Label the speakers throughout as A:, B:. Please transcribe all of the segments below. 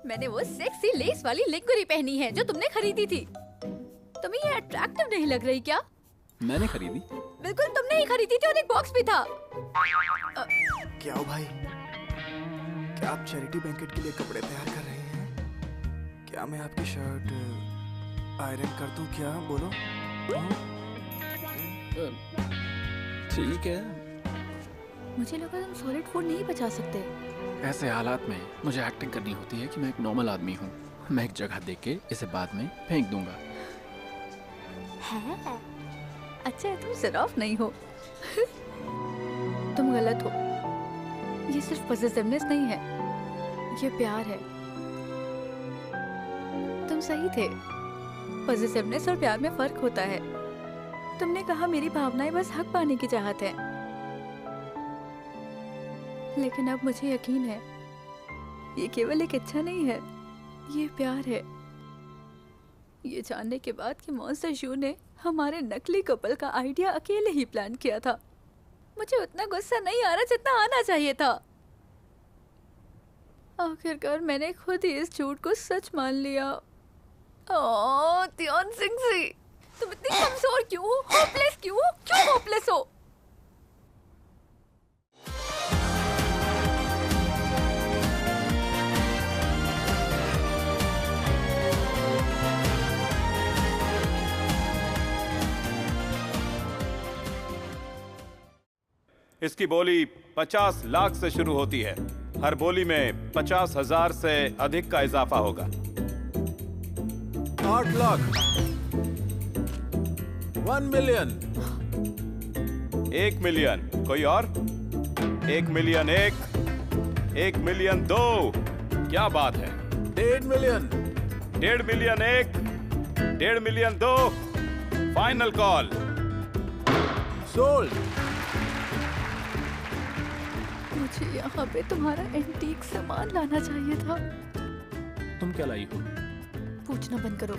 A: मैंने वो sexy less वाली लिंगुरी पहनी है जो तुमने खरीदी थी। तुम्हें ये अट्रैक्टिव नहीं लग रही क्या?
B: मैंने खरीदी?
A: बिल्कुल तुमने ही खरीदी थी और एक बॉक्स भी था।
C: क्या हो भाई, क्या आप चैरिटी बैंकेट के लिए कपड़े तैयार कर रहे हैं? क्या मैं आपकी शर्ट आयरन कर दूं क्या? बोलो।
B: ठीक है।
A: मुझे लगा तुम सॉलिड फूड नहीं बचा सकते।
B: ऐसे हालात में मुझे एक्टिंग करनी होती है कि मैं एक नॉर्मल आदमी हूँ। मैं एक जगह देख के इसे बाद में फेंक दूंगा।
A: है? अच्छा तुम सिर्फ नहीं हो। तुम गलत हो। ये सिर्फ पॉसेसिवनेस नहीं है, ये प्यार है। तुम सही थे। पॉसेसिवनेस और प्यार में फर्क होता है। तुमने कहा मेरी भावनाएं बस हक पाने की चाहत है, लेकिन अब मुझे यकीन है ये केवल एक इच्छा नहीं है, ये प्यार है। ये जानने के बाद कि मॉन्स्टर शू ने हमारे नकली कपल का आइडिया अकेले ही प्लान किया था, मुझे उतना गुस्सा नहीं आ रहा जितना आना चाहिए था। आखिरकार मैंने खुद ही इस झूठ को सच मान लिया। ओह तियान जिंगजी, तुम इतनी कमजोर क्यों हो? होपलेस क्यों हो? क्यों होपलेस हो?
D: इसकी बोली 50 लाख से शुरू होती है। हर बोली में 50,000 से अधिक का इजाफा होगा।
E: 8 लाख, 1 मिलियन,
D: 1 मिलियन। कोई और? 1 मिलियन 1, 1 मिलियन 2। क्या बात है?
E: 1.5 million,
D: 1.5 million 1, 1.5 million 2। Final call.
E: Sold.
A: मुझे यहाँ पे तुम्हारा एंटीक सामान लाना चाहिए था।
B: तुम क्या लाई हो?
A: पूछना बंद करो।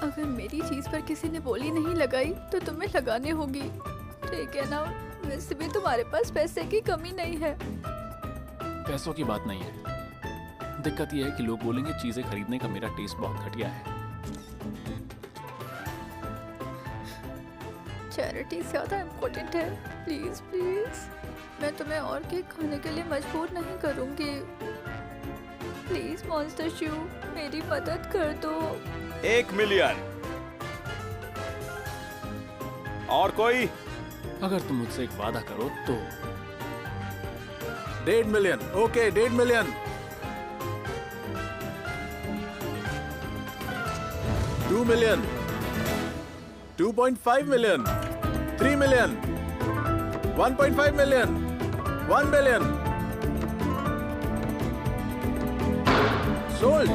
A: अगर मेरी चीज पर किसी ने बोली नहीं लगाई तो तुम्हें लगाने होगी, ठीक है ना? वैसे भी तुम्हारे पास पैसे की कमी नहीं है।
B: पैसों की बात नहीं है, दिक्कत यह है कि लोग बोलेंगे चीजें खरीदने का मेरा टेस्ट बहुत घटिया है।
A: चैरिटी ज्यादा इम्पोर्टेंट है। प्लीज प्लीज, मैं तुम्हें और केक खाने के लिए मजबूर नहीं करूंगी। प्लीज मॉन्स्टर शू, मेरी मदद कर दो।
D: 1 मिलियन। और कोई?
B: अगर तुम मुझसे एक वादा करो तो।
E: 1.5 million. Okay, 1.5 million. 2 million, 2.5 million, 3 million, 1.5 million, 1 billion. Sold.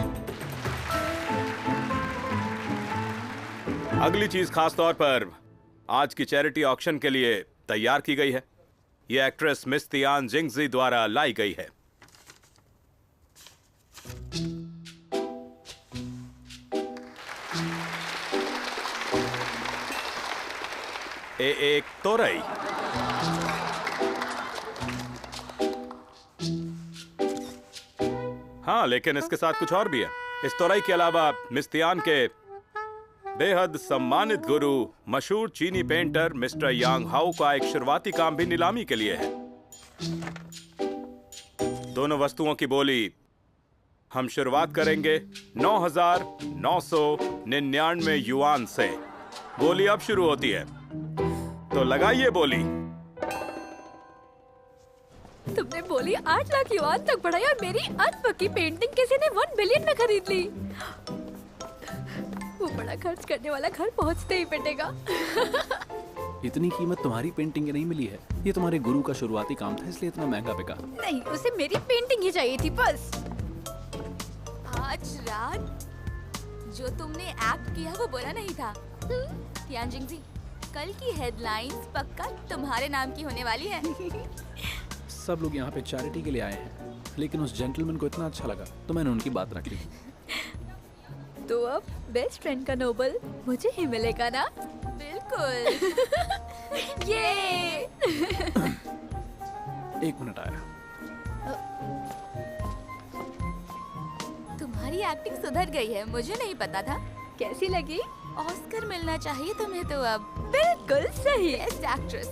D: अगली चीज खास तौर पर आज की चैरिटी ऑक्शन के लिए तैयार की गई है। यह एक्ट्रेस मिस तियान जिंगजी द्वारा लाई गई है। एक तोरई। हाँ, लेकिन इसके साथ कुछ और भी है। इस तोरई के अलावा मिस तियान के बेहद सम्मानित गुरु मशहूर चीनी पेंटर मिस्टर यांग हाउ का एक शुरुआती काम भी नीलामी के लिए है। दोनों वस्तुओं की बोली हम शुरुआत करेंगे 9,999 युआन से। बोली अब शुरू होती है, तो लगाइए बोली।
A: तुमने बोली 8 लाख युआन तक बढ़ाई और मेरी अनपक्की पेंटिंग किसी ने 1 बिलियन में खरीद ली। वो बड़ा खर्च करने वाला घर पहुंचते ही पिटेगा।
B: इतनी कीमत तुम्हारी पेंटिंग की नहीं मिली है। ये तुम्हारे गुरु का शुरुआती काम था, इसलिए इतना महंगा बिका।
A: नहीं, उसे मेरी पेंटिंग ही चाहिए थी बस।
F: आज रात जो तुमने एक्ट किया वो बुरा नहीं था। तियान जिंगजी, कल की हेडलाइंस पक्का तुम्हारे नाम की होने वाली है।
B: सब लोग यहाँ पे चैरिटी के लिए आए हैं, लेकिन उस जेंटलमैन को इतना अच्छा लगा तो मैंने उनकी बात रख ली।
A: तो अब बेस्ट फ्रेंड का नोबल मुझे ही मिलेगा ना?
F: बिल्कुल।
A: ये
B: 1 मिनट आया।
F: तुम्हारी एक्टिंग सुधर गई है, मुझे नहीं पता था।
A: कैसी लगी?
F: ऑस्कर मिलना चाहिए तुम्हें तो अब।
A: बिल्कुल सही।
F: Best actress.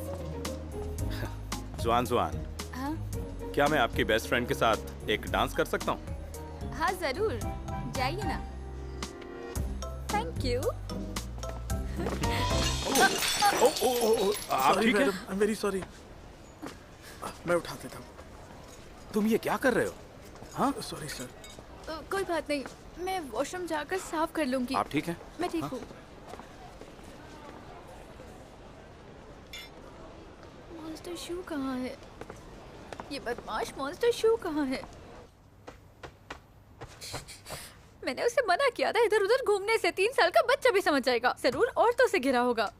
D: जुआन जुआन,
F: हाँ
D: क्या मैं आपकी बेस्ट फ्रेंड के साथ एक डांस कर सकता हूँ?
F: हाँ जरूर, जाइए ना।
A: Thank you.
D: आप ठीक है?
C: I am very sorry. मैं उठा देता हूँ।
D: तुम ये क्या कर रहे हो? हाँ,
C: सॉरी सर।
A: कोई बात नहीं, मैं वॉशरूम जाकर साफ कर लूंगी।
D: आप ठीक हैं?
A: मैं ठीक हूँ। मॉन्स्टर शू कहाँ है? ये बदमाश मॉन्स्टर शू कहाँ है? मैंने उसे मना किया था इधर उधर घूमने से। 3 साल का बच्चा भी समझ जाएगा। जरूर औरतों से घिरा होगा।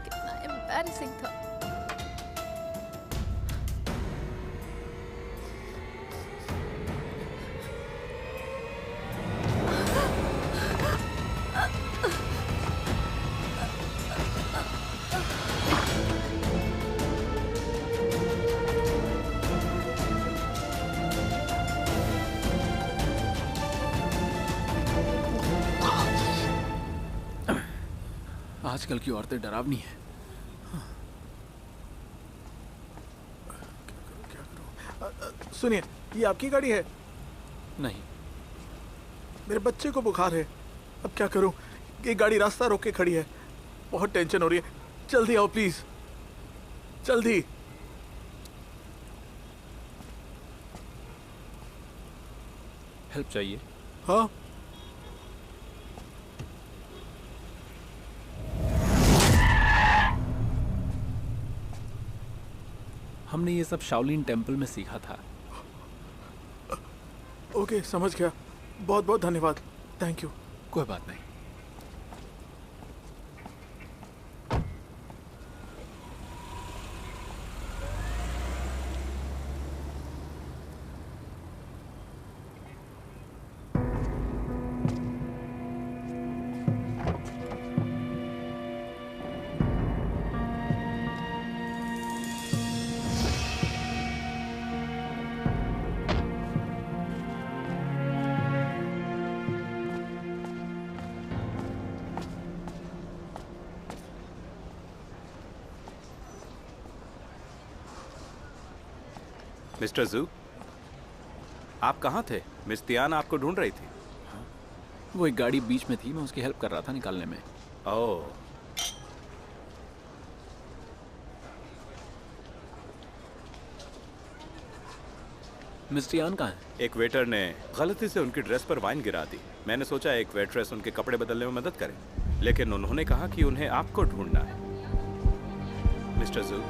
A: कितना एम्बैरेसिंग था।
B: आजकल की औरतें डरावनी हैं।
C: सुनिए, ये आपकी गाड़ी है?
B: नहीं,
C: मेरे बच्चे को बुखार है। अब क्या करूं? ये गाड़ी रास्ता रोक के खड़ी है। बहुत टेंशन हो रही है। जल्दी आओ प्लीज, जल्दी।
B: हेल्प चाहिए?
C: हाँ,
B: हमने ये सब शाओलिन टेम्पल में सीखा था।
C: ओके, समझ गया। बहुत बहुत धन्यवाद। Thank you.
B: कोई बात नहीं।
D: मिस्टर जू, आप कहाँ थे? मिस तियान आपको ढूंढ रही थी।
B: वो एक गाड़ी बीच में थी, मैं उसकी हेल्प कर रहा था निकालने में।
D: ओह,
B: मिस्टर यान कहाँ है?
D: एक वेटर ने गलती से उनकी ड्रेस पर वाइन गिरा दी। मैंने सोचा एक वेट्रेस उनके कपड़े बदलने में मदद करे, लेकिन उन्होंने कहा कि उन्हें आपको ढूंढना है। मिस्टर जू,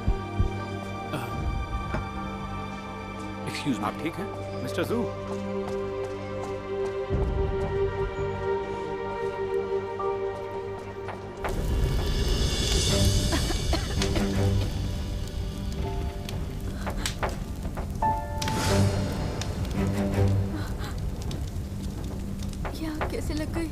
B: एक्सक्यूज मी।
D: आप ठीक हैं? मिस्टर जू,
A: क्या कैसे लग गई?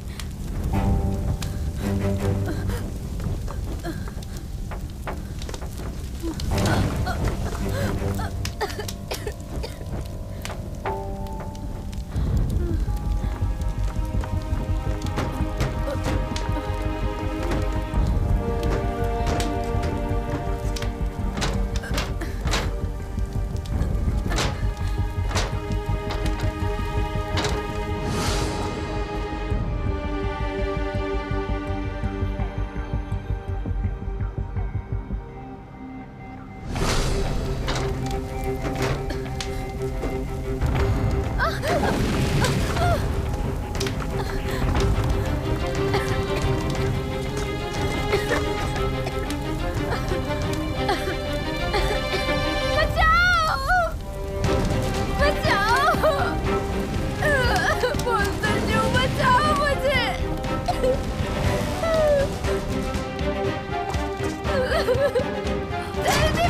A: जल्दी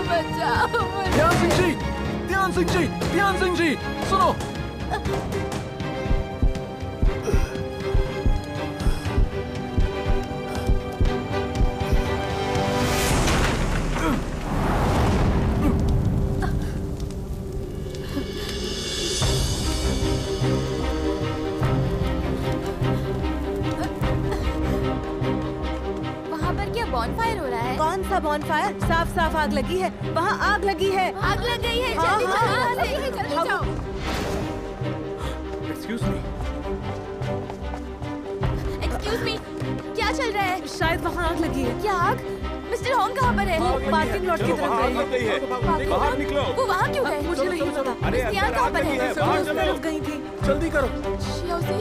F: बचाओ मुझे।
B: ध्यान सिंह जी, ध्यान सिंह जी, ध्यान सिंह जी, सुनो।
F: वहाँ पर क्या बॉनफायर हो रहा है?
G: कौन सा बॉनफायर? साफ साफ आग लगी है, वहाँ आग लगी है।
F: आग लग गई है,
G: हाँ,
F: जल्दी
G: हाँ,
F: चलो
G: हाँ,
F: यहाँ से, जल्दी जाओ।
B: Excuse me.
F: एक्सक्यूज मी, क्या चल रहा है?
G: शायद वहाँ आग लगी है।
F: क्या आग? मिस्टर होंग कहाँ पर है?
G: वो पार्किंग लॉट की
D: चलो,
G: तरफ
D: वहाँ आग
G: गए
D: लग गई है।
F: Parking
D: बाहर
F: lot?
D: निकलो।
F: वो वहाँ क्यों गए?
G: मुझे नहीं पता।
D: अरे
F: मिस्टर
D: अंदर
F: कहाँ
D: आग
F: पर
D: लगी
F: है?
D: है,
G: सब
D: बाहर
G: उस
D: चलो।
G: तरफ गई थी।
E: जल्दी करो।
F: श्योसी,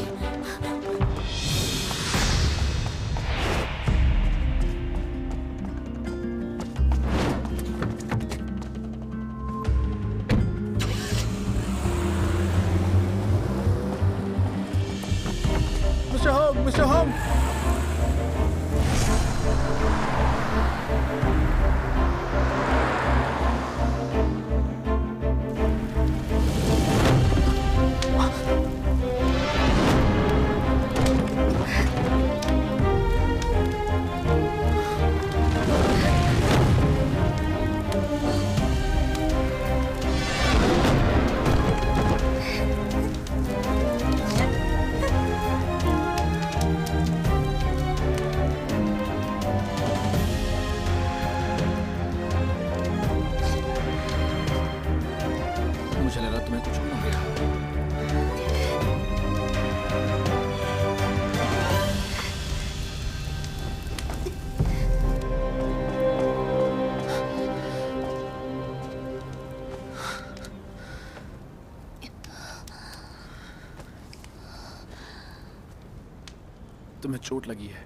E: मिस्टर होम, मिस्टर होम।
B: मुझे लगा तुम्हें कुछ हो गया। तुम्हें चोट लगी है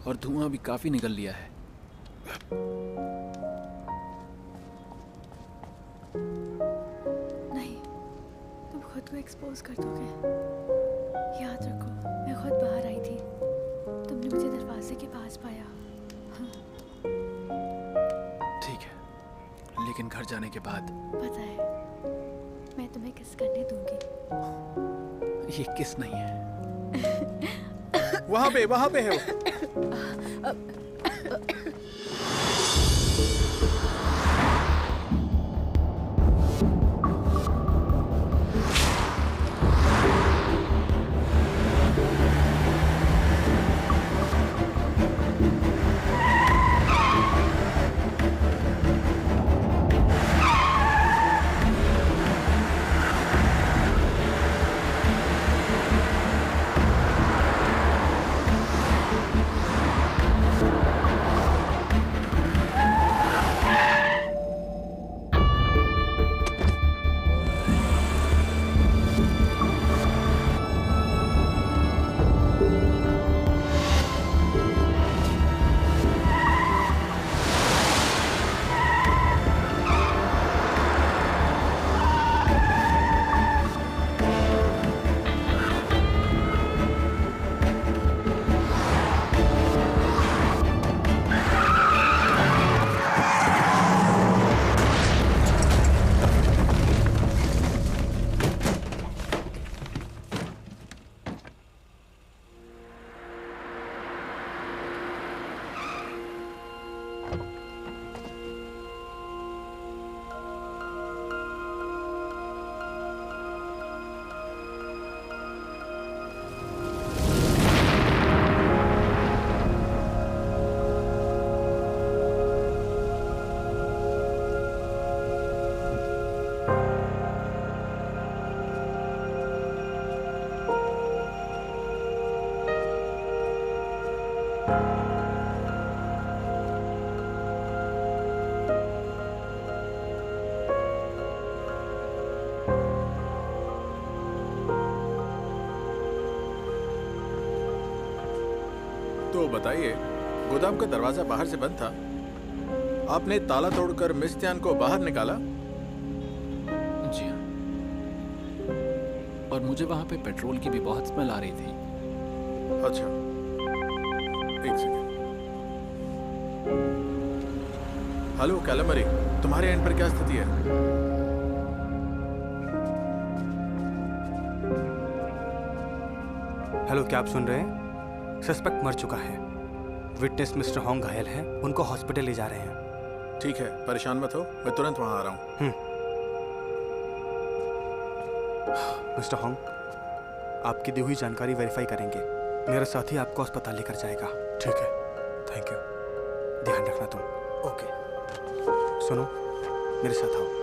B: और धुआं भी काफी निकल लिया है।
A: नहीं, तुम खुद को एक्सपोज कर दोगे। याद रखो, मैं खुद बाहर आई थी, तुमने मुझे दरवाजे के पास पाया।
B: ठीक है, लेकिन घर जाने के बाद
A: पता है, मैं तुम्हें किस करने दूंगी।
B: ये किस नहीं है।
E: वहाँ पे है वो। तो बताइए, गोदाम का दरवाजा बाहर से बंद था, आपने ताला तोड़कर मिस त्यान को बाहर निकाला?
B: जी हाँ, और मुझे वहां पे पेट्रोल की भी बहुत स्मेल आ रही थी।
E: अच्छा, एक सेकेंड। हेलो कैलमरी, तुम्हारे एंड पर क्या स्थिति है?
C: हेलो, क्या आप सुन रहे हैं? सस्पेक्ट मर चुका है। विटनेस मिस्टर होंग घायल हैं, उनको हॉस्पिटल ले जा रहे हैं।
E: ठीक है, परेशान मत हो, मैं तुरंत वहां आ रहा हूँ।
C: मिस्टर होंग, आपकी दी हुई जानकारी वेरीफाई करेंगे। मेरा साथी आपको अस्पताल लेकर जाएगा। ठीक है, थैंक यू। ध्यान रखना तुम। ओके। सुनो, मेरे साथ आओ।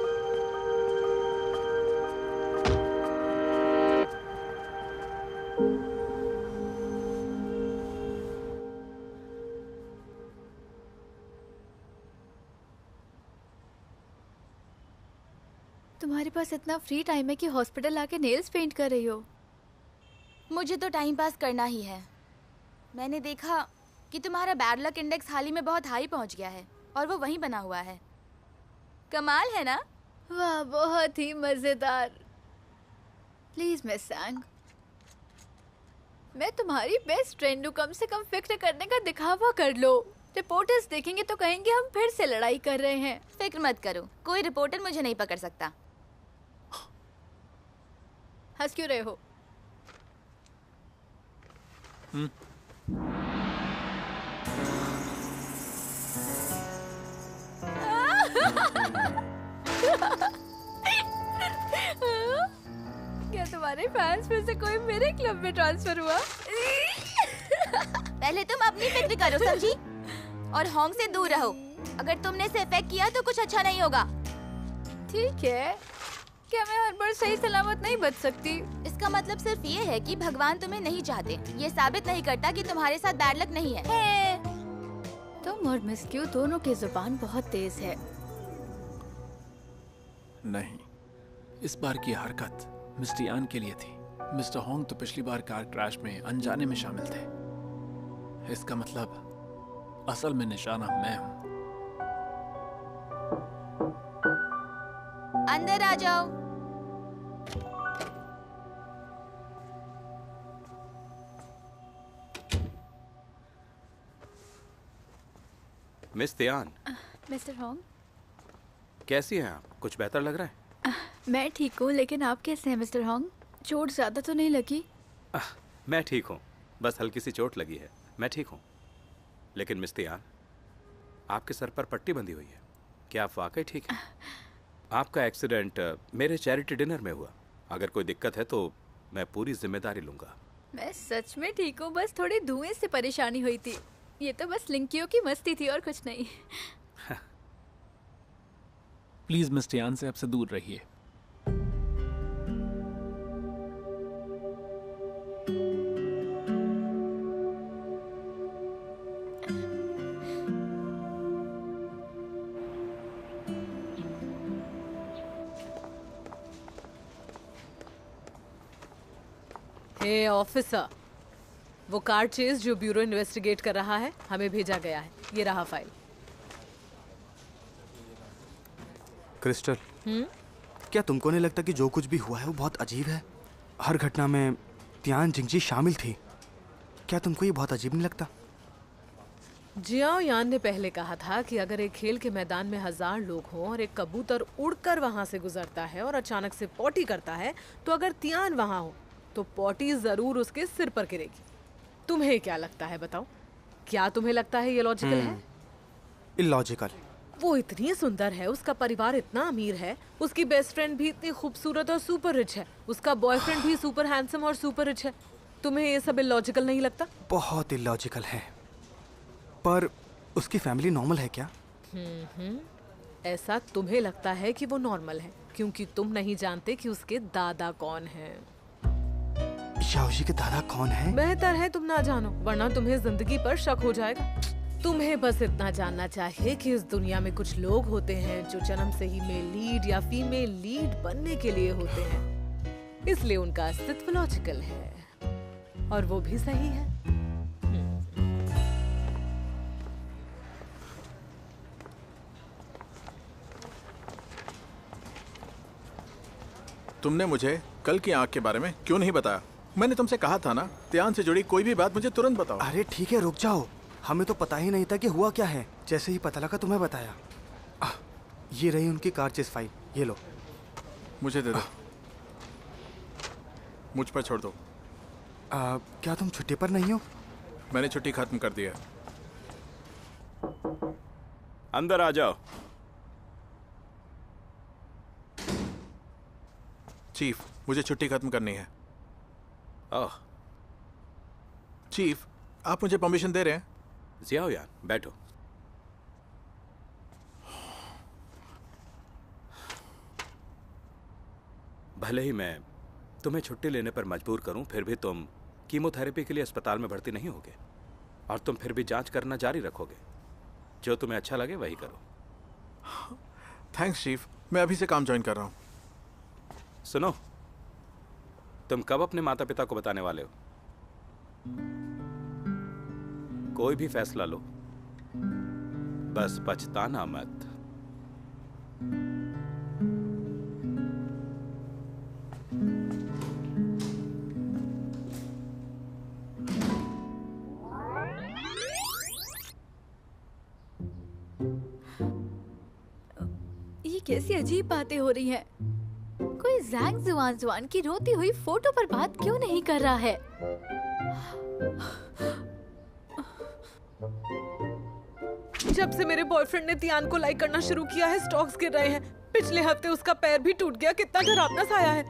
A: तुम्हारे पास इतना फ्री टाइम है कि हॉस्पिटल आके नेल्स पेंट कर रही हो?
F: मुझे तो टाइम पास करना ही है। मैंने देखा कि तुम्हारा बैड लक इंडेक्स हाल ही में बहुत हाई पहुंच गया है और वो वहीं बना हुआ है। कमाल है ना?
A: वाह, बहुत ही मजेदार। प्लीज मिस सैंग, मैं तुम्हारी बेस्ट फ्रेंड हूँ, कम से कम फिक्र करने का दिखावा कर लो। रिपोर्टर्स देखेंगे तो कहेंगे हम फिर से लड़ाई कर रहे हैं।
F: फिक्र मत करो, कोई रिपोर्टर मुझे नहीं पकड़ सकता।
A: हंस क्यों रहे हो? क्या तुम्हारे फैंस में से कोई मेरे क्लब में ट्रांसफर हुआ?
F: पहले तुम अपनी फिक्र करो, समझी? और होंग से दूर रहो। अगर तुमने इसे अफेक्ट किया तो कुछ अच्छा नहीं होगा।
A: ठीक है, क्या मैं हर बार सही सलामत नहीं बच सकती?
F: इसका मतलब सिर्फ ये है कि भगवान तुम्हें नहीं चाहते। ये साबित नहीं करता कि तुम्हारे साथ बैड लक नहीं है।
A: तुम और मिस क्यू दोनों की जुबान बहुत तेज है।
B: नहीं, इस बार की हरकत मिस्टर यान के लिए थी। मिस्टर होंग तो पिछली बार कार क्रैश में अनजाने में शामिल थे। इसका मतलब असल में निशाना मैं हूं।
F: अंदर आ जाओ।
D: मिस तियान,
A: मिस्टर होंग,
D: कैसी हैं आप? कुछ बेहतर लग रहा है?
A: मैं ठीक हूँ, लेकिन आप कैसे हैं मिस्टर होंग? चोट ज्यादा तो नहीं लगी?
D: मैं ठीक हूँ, बस हल्की सी चोट लगी है। मैं ठीक हूँ। लेकिन मिस तियान, आपके सर पर पट्टी बंधी हुई है, क्या आप वाकई ठीक हैं? आपका एक्सीडेंट मेरे चैरिटी डिनर में हुआ। अगर कोई दिक्कत है तो मैं पूरी जिम्मेदारी लूंगा।
A: मैं सच में ठीक हूँ, बस थोड़ी धुएं से परेशानी हुई थी। ये तो बस लिंकियों की मस्ती थी और कुछ नहीं।
B: प्लीज मिस्टर यान से आपसे दूर रहिए।
G: हे ऑफिसर, वो कार चेज जो ब्यूरो इन्वेस्टिगेट कर रहा है, हमें भेजा गया है। ये रहा फाइल।
C: क्रिस्टल, क्या तुमको नहीं लगता कि जो कुछ भी हुआ है वो बहुत अजीब है? हर घटना में तियान जिंगजी शामिल थी। क्या तुमको ये बहुत अजीब नहीं लगता?
G: जियाओ यान ने पहले कहा था कि अगर एक खेल के मैदान में 1000 लोग हों और एक कबूतर उड़कर वहां से गुजरता है और अचानक से पॉटी करता है, तो अगर तियान वहां हो तो पॉटी जरूर उसके सिर पर गिरेगी। तुम्हें क्या लगता है, बताओ? क्या तुम्हें लगता है ये लॉजिकल है?
C: इलॉजिकल।
G: वो इतनी सुंदर है, उसका परिवार इतना अमीर है, उसकी बेस्ट फ्रेंड भी इतनी खूबसूरत और सुपर रिच है, उसका बॉयफ्रेंड भी सुपर हैंडसम और सुपर रिच है। तुम्हें ये सब इलॉजिकल नहीं लगता?
C: बहुत इलॉजिकल है। पर उसकी फैमिली नॉर्मल है क्या?
G: ऐसा तुम्हें लगता है कि वो नॉर्मल है क्योंकि तुम नहीं जानते कि उसके दादा कौन हैं।
C: याओजी के दादा कौन है?
G: बेहतर है तुम ना जानो, वरना तुम्हें जिंदगी पर शक हो जाएगा। तुम्हें बस इतना जानना चाहिए कि इस दुनिया में कुछ लोग होते हैं जो जन्म से ही मेल लीड या फीमेल लीड बनने के लिए होते हैं, इसलिए उनका अस्तित्व लॉजिकल है और वो भी सही है।
E: तुमने मुझे कल की आंख के बारे में क्यों नहीं बताया? मैंने तुमसे कहा था ना, तियान से जुड़ी कोई भी बात मुझे तुरंत बताओ।
C: अरे ठीक है, रुक जाओ। हमें तो पता ही नहीं था कि हुआ क्या है। जैसे ही पता लगा तुम्हें बताया। ये रही उनकी कार चेस फाइल, ये लो।
E: मुझे दे दो। मुझ पर छोड़ दो।
C: क्या तुम छुट्टी पर नहीं हो?
E: मैंने छुट्टी खत्म कर दी है।
D: अंदर आ जाओ।
E: चीफ, मुझे छुट्टी खत्म करनी है।
D: ओह,
E: चीफ, आप मुझे परमिशन दे रहे हैं?
D: जियाओयान, बैठो। भले ही मैं तुम्हें छुट्टी लेने पर मजबूर करूं, फिर भी तुम कीमोथेरेपी के लिए अस्पताल में भर्ती नहीं होगे और तुम फिर भी जांच करना जारी रखोगे। जो तुम्हें अच्छा लगे वही करो।
E: थैंक्स चीफ, मैं अभी से काम ज्वाइन कर रहा हूँ।
D: सुनो, तुम कब अपने माता पिता को बताने वाले हो? कोई भी फैसला लो, बस पछताना मत।
A: ये कैसी अजीब बातें हो रही हैं? कोई जैंग जुआन जुआन की रोती हुई फोटो पर बात क्यों नहीं कर रहा है?
G: जब से मेरे बॉयफ्रेंड ने तियान को लाइक करना शुरू किया है, स्टॉक्स गिर रहे हैं। पिछले हफ्ते उसका पैर भी टूट गया। कितना डरावना साया है।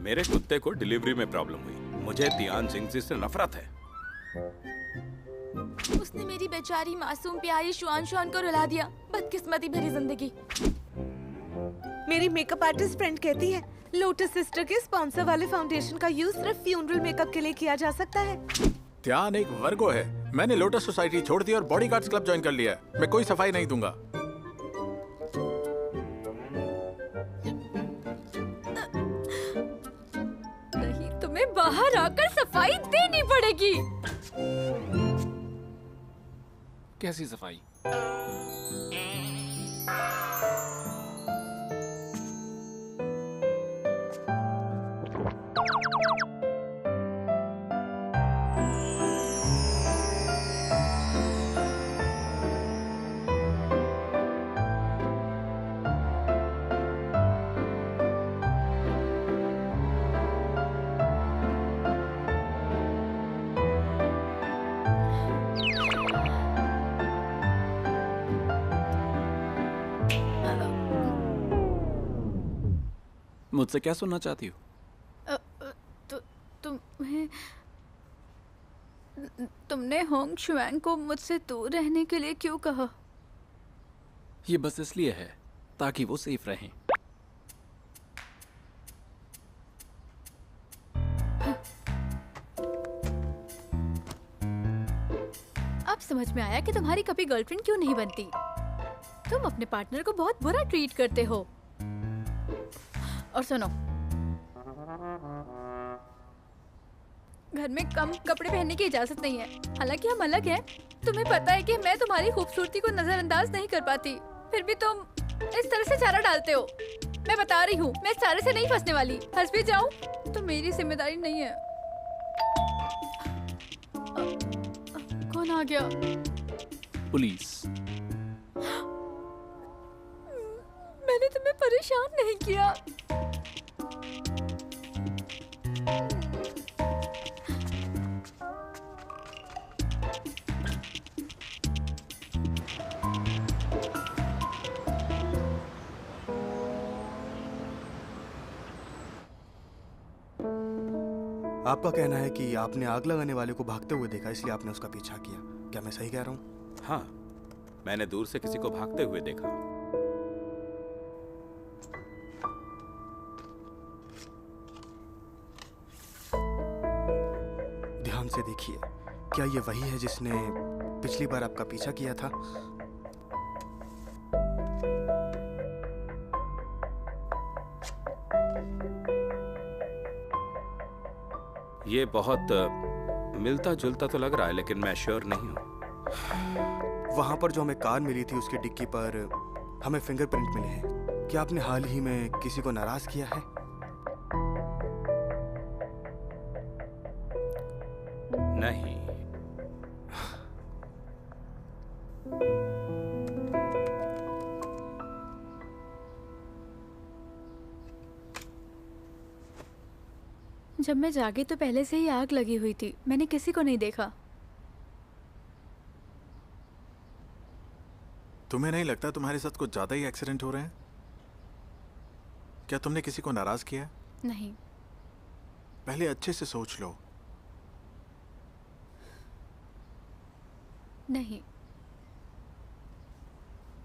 D: मेरे कुत्ते को डिलीवरी में प्रॉब्लम हुई। मुझे तियान जिंगजी से नफरत है।
F: उसने मेरी बेचारी मासूम प्यारी शुआन शुआन को रुला दिया। बदकिस्मती भरी जिंदगी।
G: मेरी मेकअप आर्टिस्ट फ्रेंड कहती है लोटस सिस्टर के स्पॉन्सर वाले फाउंडेशन का यूज सिर्फ फ्यूनरल मेकअप के लिए किया जा सकता है।
E: त्यान एक वर्गो है। मैंने लोटस सोसाइटी छोड़ दी और बॉडीगार्ड्स क्लब ज्वाइन कर लिया है। मैं कोई सफाई नहीं दूंगा।
A: नहीं, तुम्हें बाहर आकर सफाई देनी पड़ेगी।
B: कैसी सफाई? मुझसे क्या सुनना चाहती हो?
A: तुमने होंग शुआंग को मुझसे दूर रहने के लिए क्यों कहा?
B: ये बस इसलिए है ताकि वो सेफ रहें।
A: अब समझ में आया कि तुम्हारी कभी गर्लफ्रेंड क्यों नहीं बनती। तुम अपने पार्टनर को बहुत बुरा ट्रीट करते हो। और सुनो, घर में कम कपड़े पहनने की इजाजत नहीं है। हालांकि हम अलग हैं। तुम्हें पता है कि मैं तुम्हारी खूबसूरती को नजरअंदाज नहीं कर पाती, फिर भी तुम इस तरह से चारा डालते हो। मैं बता रही हूँ, मैं इस चारे से नहीं फंसने वाली। फंस भी जाऊं तो मेरी जिम्मेदारी नहीं है। कौन आ गया?
B: पुलिस।
A: मैंने तुम्हें परेशान नहीं किया।
C: आपका कहना है कि आपने आग लगाने वाले को भागते हुए देखा, इसलिए आपने उसका पीछा किया। क्या मैं सही कह रहा हूँ?
D: हाँ, मैंने दूर से किसी को भागते हुए देखा।
C: ध्यान से देखिए, क्या ये वही है जिसने पिछली बार आपका पीछा किया था?
D: ये बहुत मिलता जुलता तो लग रहा है, लेकिन मैं श्योर नहीं हूँ।
C: वहां पर जो हमें कार मिली थी उसकी डिक्की पर हमें फिंगरप्रिंट मिले हैं। क्या आपने हाल ही में किसी को नाराज किया है?
D: नहीं।
A: जब मैं जागी तो पहले से ही आग लगी हुई थी, मैंने किसी को नहीं देखा।
E: तुम्हें नहीं लगता तुम्हारे साथ कुछ ज्यादा ही एक्सीडेंट हो रहे हैं? क्या तुमने किसी को नाराज किया है?
A: नहीं।
E: पहले अच्छे से सोच लो।
A: नहीं।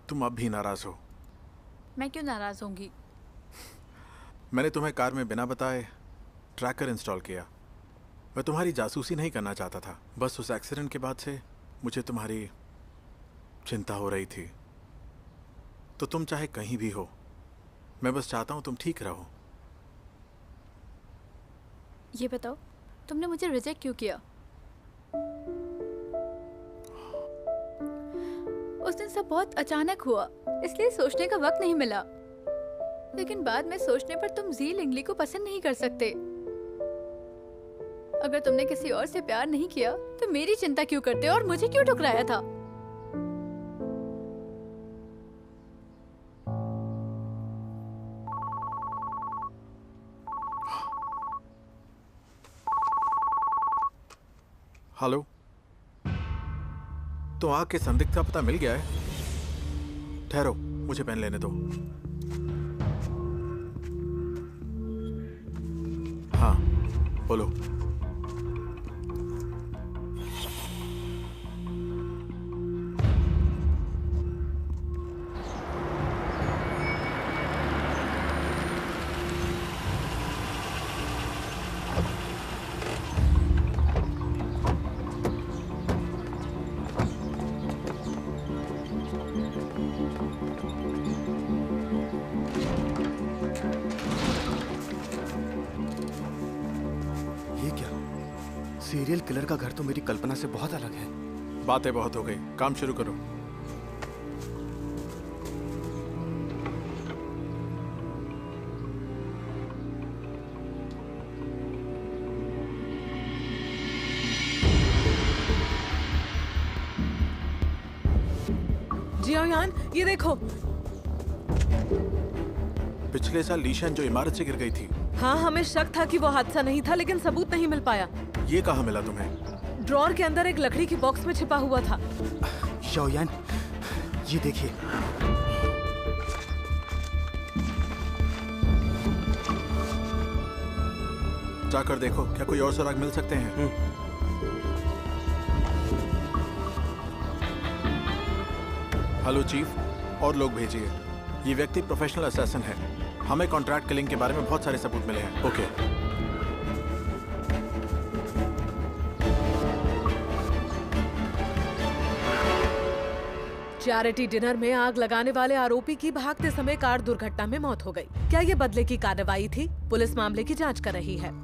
E: तुम अब भी नाराज हो?
A: मैं क्यों नाराज होंगी?
E: मैंने तुम्हें कार में बिना बताए ट्रैकर इंस्टॉल किया। मैं तुम्हारी जासूसी नहीं करना चाहता था, बस उस एक्सीडेंट के बाद से मुझे तुम्हारी चिंता हो रही थी। तो तुम चाहे कहीं भी हो, मैं बस चाहता हूं तुम ठीक रहो।
A: ये बताओ, तुमने मुझे रिजेक्ट क्यों किया? उस दिन सब बहुत अचानक हुआ, इसलिए सोचने का वक्त नहीं मिला। लेकिन बाद में सोचने पर तुम जी लिंगली को पसंद नहीं कर सकते। अगर तुमने किसी और से प्यार नहीं किया तो मेरी चिंता क्यों करते और मुझे क्यों ठुकराया था?
E: हेलो, तो आग के संदिग्ध का पता मिल गया है? ठहरो, मुझे पेन लेने दो। हाँ, बोलो।
C: सीरियल किलर का घर तो मेरी कल्पना से बहुत अलग है।
E: बातें बहुत हो गई, काम शुरू करो।
G: जियायान, ये देखो।
E: पिछले साल लीशन जो इमारत से गिर गई थी।
G: हाँ, हमें शक था कि वो हादसा नहीं था, लेकिन सबूत नहीं मिल पाया।
E: ये कहाँ मिला तुम्हें?
G: ड्रॉर के अंदर एक लकड़ी की बॉक्स में छिपा हुआ था।
C: शाओयान, ये देखिए।
E: जाकर देखो, क्या कोई और सुराग मिल सकते हैं? हेलो चीफ, और लोग भेजिए। ये व्यक्ति प्रोफेशनल असैसिन है। हमें कॉन्ट्रैक्ट किलिंग के बारे में बहुत सारे सबूत मिले हैं। ओके।
G: चैरिटी डिनर में आग लगाने वाले आरोपी की भागते समय कार दुर्घटना में मौत हो गई। क्या ये बदले की कार्रवाई थी? पुलिस मामले की जांच कर रही है।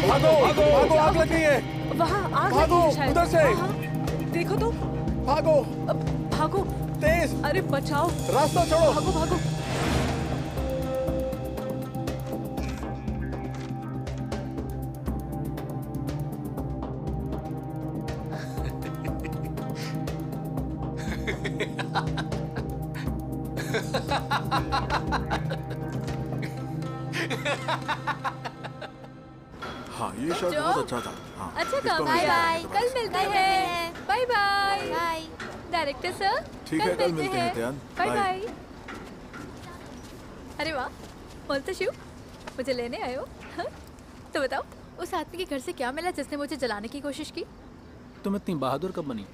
E: भागो, भागो, भागो, आग लग गई है।
G: वहाँ आग
E: भागो,
G: लगी है शायद।
E: उधर से।
G: हाँ, देखो तो।
E: भागो,
G: भागो,
E: तेज।
G: अरे बचाओ,
E: रास्ता छोड़ो।
G: भागो भागो।
E: हाँ, ये शॉट बहुत अच्छा था। हाँ,
A: अच्छा
E: इसको
A: काम
E: मैं-
A: किया। कल मिलते हैं। Bye bye.
F: Bye.
A: Director sir,
E: ठीक है, कल मिलते हैं त्यान।
A: Bye
E: bye.
A: बाय। अरे वाह, बोलते शिव, मुझे लेने आए हो? हाँ? तो बताओ, उस आदमी के घर से क्या मिला जिसने मुझे जलाने की कोशिश की?
B: तुम इतनी बहादुर कब बनी?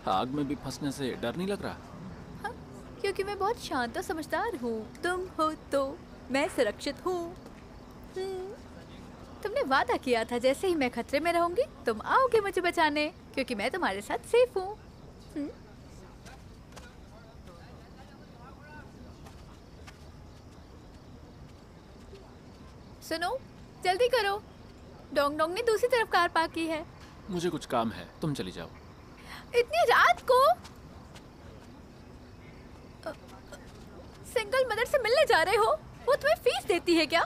B: आग में भी फंसने से डर नहीं लग रहा?
A: हाँ, क्योंकि मैं बहुत शांत और समझदार हूँ। तुम हो तो मैं सुरक्षित हूँ। तुमने वादा किया था जैसे ही मैं खतरे में रहूंगी तुम आओगे मुझे बचाने, क्योंकि मैं तुम्हारे साथ सेफ हूँ। सुनो, जल्दी करो। डोंग डोंग ने दूसरी तरफ कार पार्क की है।
B: मुझे कुछ काम है, तुम चली जाओ।
A: इतनी रात को? सिंगल मदर से मिलने जा रहे हो? वो तुम्हें फीस देती है क्या?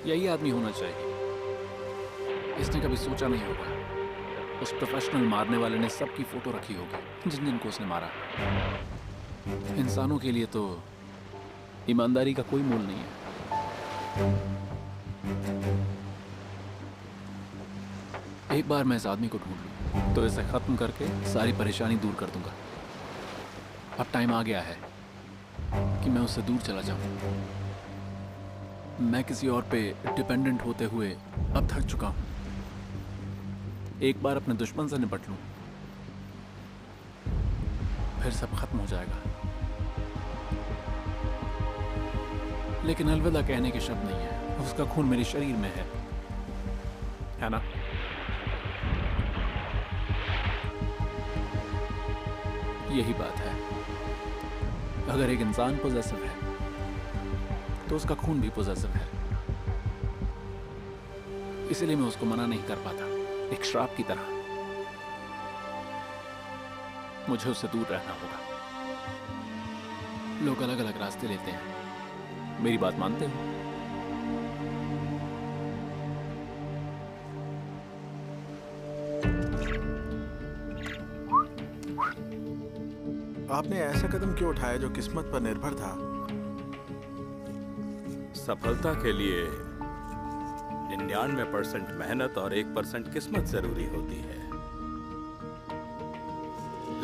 B: यही आदमी होना चाहिए। इसने कभी सोचा नहीं होगा उस प्रोफेशनल मारने वाले ने सबकी फोटो रखी होगी जिन जिनको उसने मारा। इंसानों के लिए तो ईमानदारी का कोई मोल नहीं है। एक बार मैं इस आदमी को ढूंढ लूं तो इसे खत्म करके सारी परेशानी दूर कर दूंगा। अब टाइम आ गया है कि मैं उससे दूर चला जाऊं। मैं किसी और पे डिपेंडेंट होते हुए अब थक चुका हूं। एक बार अपने दुश्मन से निपट लूं, फिर सब खत्म हो जाएगा। लेकिन अलविदा कहने के शब्द नहीं है। उसका खून मेरे शरीर में है ना? यही बात है। अगर एक इंसान पॉजेसिव है तो उसका खून भी पॉजेसिव है। इसलिए मैं उसको मना नहीं कर पाता, एक श्राप की तरह। मुझे उससे दूर रहना होगा। लोग अलग अलग रास्ते लेते हैं, मेरी बात मानते हो?
E: आपने ऐसा कदम क्यों उठाया जो किस्मत पर निर्भर था?
D: सफलता के लिए 99% मेहनत और 1% किस्मत जरूरी होती है।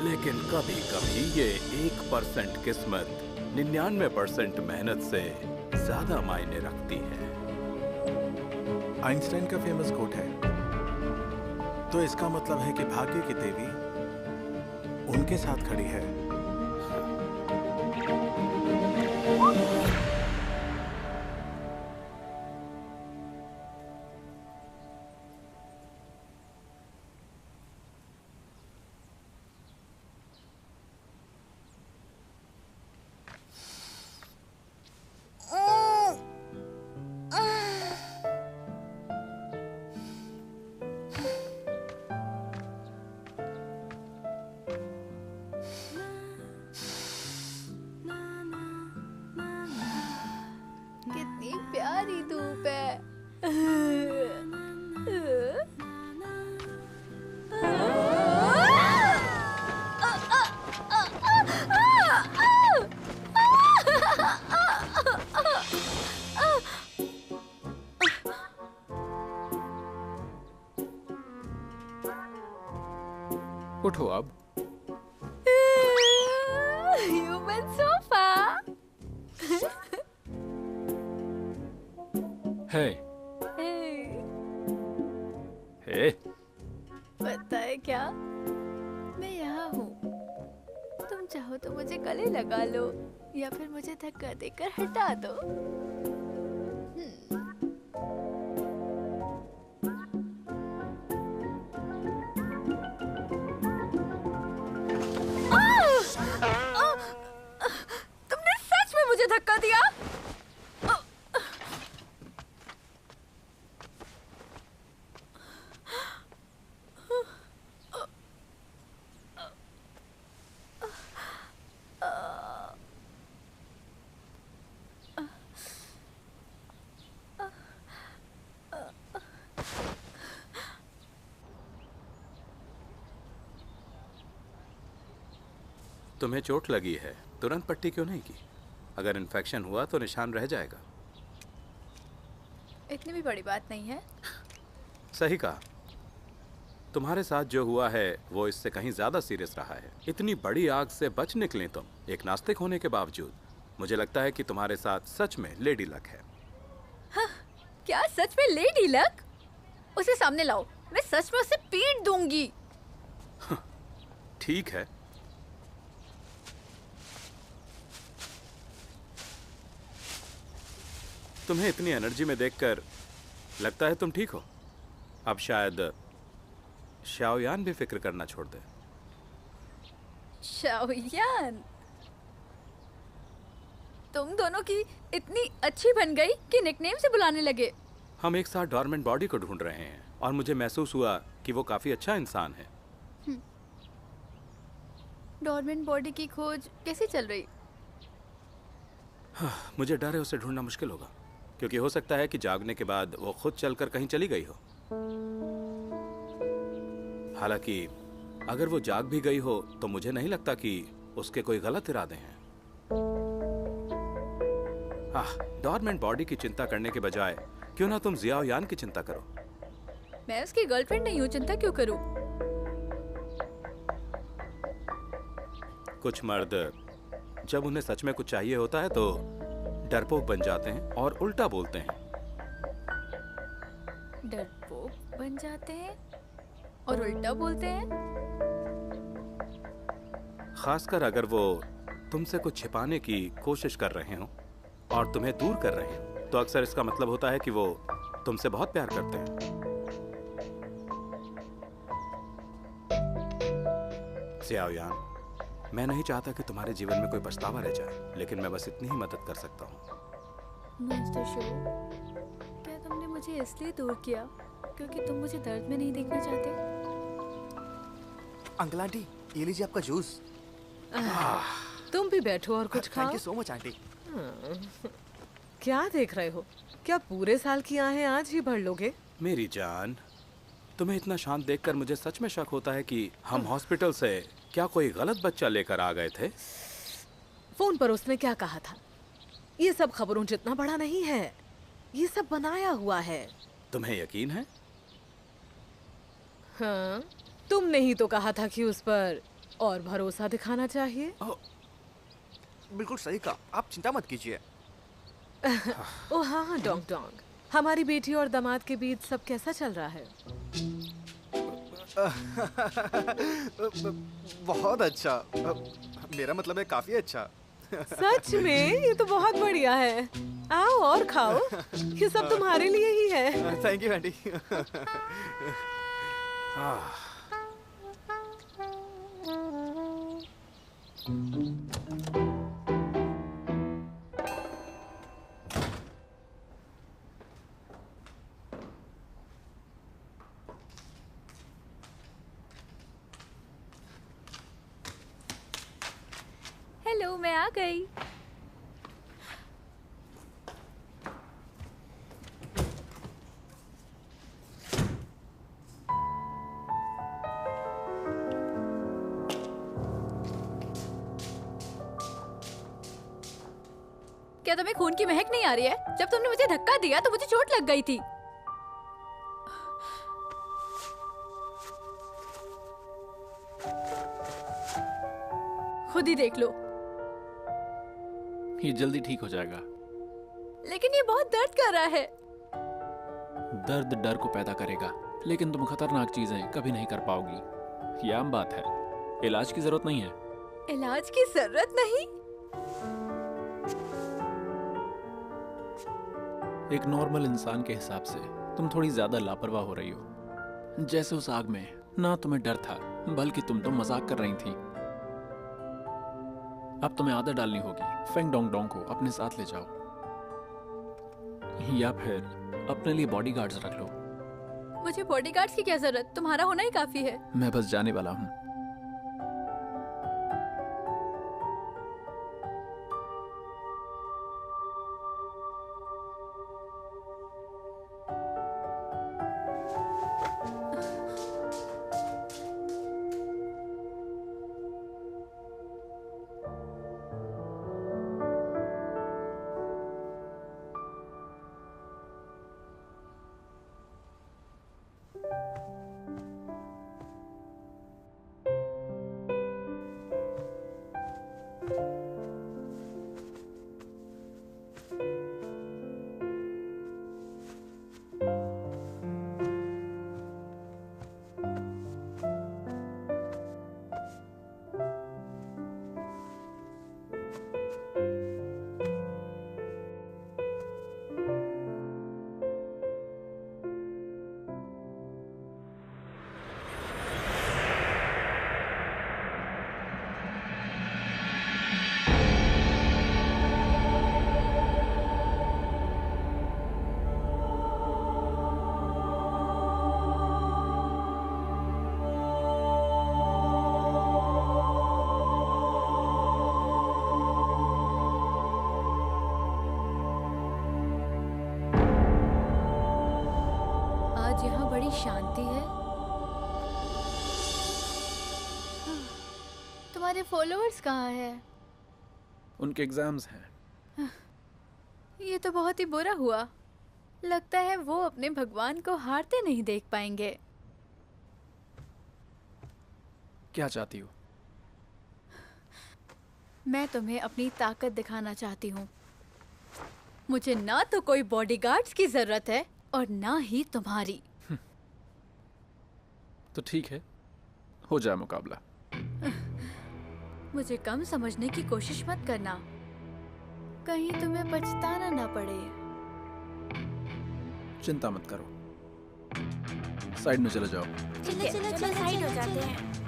D: लेकिन कभी कभी ये 1% किस्मत 99% मेहनत से ज्यादा मायने रखती है।
E: आइंस्टाइन का फेमस कोट है, तो इसका मतलब है कि भाग्य की देवी उनके साथ खड़ी है।
A: कितनी प्यारी धूप है।
B: उठो अब।
A: Human sofa.
B: हे हे,
A: पता है क्या, मैं यहाँ हूँ। तुम चाहो तो मुझे गले लगा लो या फिर मुझे धक्का देकर हटा दो। तुमने सच में मुझे धक्का दिया?
D: तुम्हें चोट लगी है, तुरंत पट्टी क्यों नहीं की? अगर इन्फेक्शन हुआ तो निशान रह जाएगा।
A: इतनी भी बड़ी बात नहीं है।
D: सही कहा। तुम्हारे साथ जो हुआ है वो इससे कहीं ज्यादा सीरियस रहा है। इतनी बड़ी आग से बच निकले तुम, एक नास्तिक होने के बावजूद। मुझे लगता है कि तुम्हारे साथ सच में लेडी लक है।
A: हाँ, क्या सच में लेडी लक? उसे सामने लाओ। मैं सच में उसे पीट दूंगी।
D: ठीक है, तुम्हें इतनी एनर्जी में देखकर लगता है तुम ठीक हो। अब शायद शाओयान भी फिक्र करना छोड़ दे।
A: शाओयान, तुम दोनों की इतनी अच्छी बन गई कि निकनेम से बुलाने लगे।
D: हम एक साथ डॉर्मेंट बॉडी को ढूंढ रहे हैं और मुझे महसूस हुआ कि वो काफी अच्छा इंसान है।
A: डॉर्मेंट बॉडी की खोज कैसी चल रही?
D: मुझे डर है उसे ढूंढना मुश्किल होगा, क्योंकि हो सकता है कि जागने के बाद वो खुद चलकर कहीं चली गई हो। हालांकि अगर वो जाग भी गई हो तो मुझे नहीं लगता कि उसके कोई गलत इरादे हैं। डॉर्मेंट बॉडी की चिंता करने के बजाय क्यों ना तुम जियाओयान की चिंता करो।
A: मैं उसकी गर्लफ्रेंड नहीं हूँ, चिंता क्यों करूँ?
D: कुछ मर्द जब उन्हें सच में कुछ चाहिए होता है तो डरपोक बन जाते हैं और उल्टा बोलते हैं।
A: डरपोक बन जाते हैं और उल्टा बोलते हैं?
D: खासकर अगर वो तुमसे कुछ छिपाने की कोशिश कर रहे हो और तुम्हें दूर कर रहे हैं, तो अक्सर इसका मतलब होता है कि वो तुमसे बहुत प्यार करते हैं। जियाओयान, मैं नहीं चाहता कि तुम्हारे जीवन में कोई पछतावा रह जाए, लेकिन मैं बस इतनी ही मदद कर सकता हूँ।
A: मिस्टर शो, क्या तुमने मुझे इसलिए दूर किया क्योंकि तुम मुझे दर्द में नहीं देखना चाहते?
C: अंकल आंटी, ये लीजिए आपका जूस।
G: तुम भी बैठो और कुछ खाओ।
C: Thank you so much aunty.
G: क्या देख रहे हो? क्या पूरे साल की आहें आज ही भर लोगे?
D: मेरी जान, तुम्हें इतना शांत देखकर मुझे सच में शक होता है कि हम हॉस्पिटल से क्या कोई गलत बच्चा लेकर आ गए थे।
G: फोन पर उसने क्या कहा था? ये सब खबरों जितना बड़ा नहीं है, ये सब बनाया हुआ है।
D: तुम्हें यकीन है?
G: हाँ, तुमने ही तो कहा था कि उस पर और भरोसा दिखाना चाहिए।
C: बिल्कुल सही कहा, आप चिंता मत कीजिए।
G: ओ हाँ, डोंग डोंग, हमारी बेटी और दामाद के बीच सब कैसा चल रहा है?
C: बहुत अच्छा। मेरा मतलब है काफी अच्छा।
G: सच में? ये तो बहुत बढ़िया है। आओ और खाओ, ये सब तुम्हारे लिए ही है।
C: Thank you aunty.
A: हेलो, मैं आ गई। क्या तुम्हें खून की महक नहीं आ रही है? जब तुमने मुझे धक्का दिया तो मुझे चोट लग गई थी। खुद ही देख लो।
B: ये जल्दी ठीक हो जाएगा।
A: लेकिन ये बहुत दर्द कर रहा है।
B: दर्द डर को पैदा करेगा, लेकिन तुम खतरनाक चीजें कभी नहीं कर पाओगी। ये आम बात है। इलाज की जरूरत नहीं है।
A: इलाज की जरूरत नहीं?
B: एक नॉर्मल इंसान के हिसाब से तुम थोड़ी ज्यादा लापरवाह हो रही हो। जैसे उस आग में ना तुम्हें डर था, बल्कि तुम तो मजाक कर रही थी। अब तुम्हें आदत डालनी होगी। फेंग डोंग डोंग को अपने साथ ले जाओ, या फिर अपने लिए बॉडीगार्ड्स रख लो।
A: मुझे बॉडीगार्ड्स की क्या जरूरत? तुम्हारा होना ही काफी है।
B: मैं बस जाने वाला हूँ।
A: तुम्हारे फॉलोअर्स कहाँ हैं?
B: उनके एग्जाम्स हैं।
A: ये तो बहुत ही बुरा हुआ। लगता है वो अपने भगवान को हारते नहीं देख पाएंगे।
B: क्या चाहती हो?
A: मैं तुम्हें अपनी ताकत दिखाना चाहती हूँ। मुझे ना तो कोई बॉडीगार्ड्स की जरूरत है और ना ही तुम्हारी।
B: तो ठीक है, हो जाए मुकाबला।
A: मुझे कम समझने की कोशिश मत करना, कहीं तुम्हें पछताना ना पड़े।
B: चिंता मत करो, साइड में चले जाओ।
F: चलो साइड हो जाते हैं।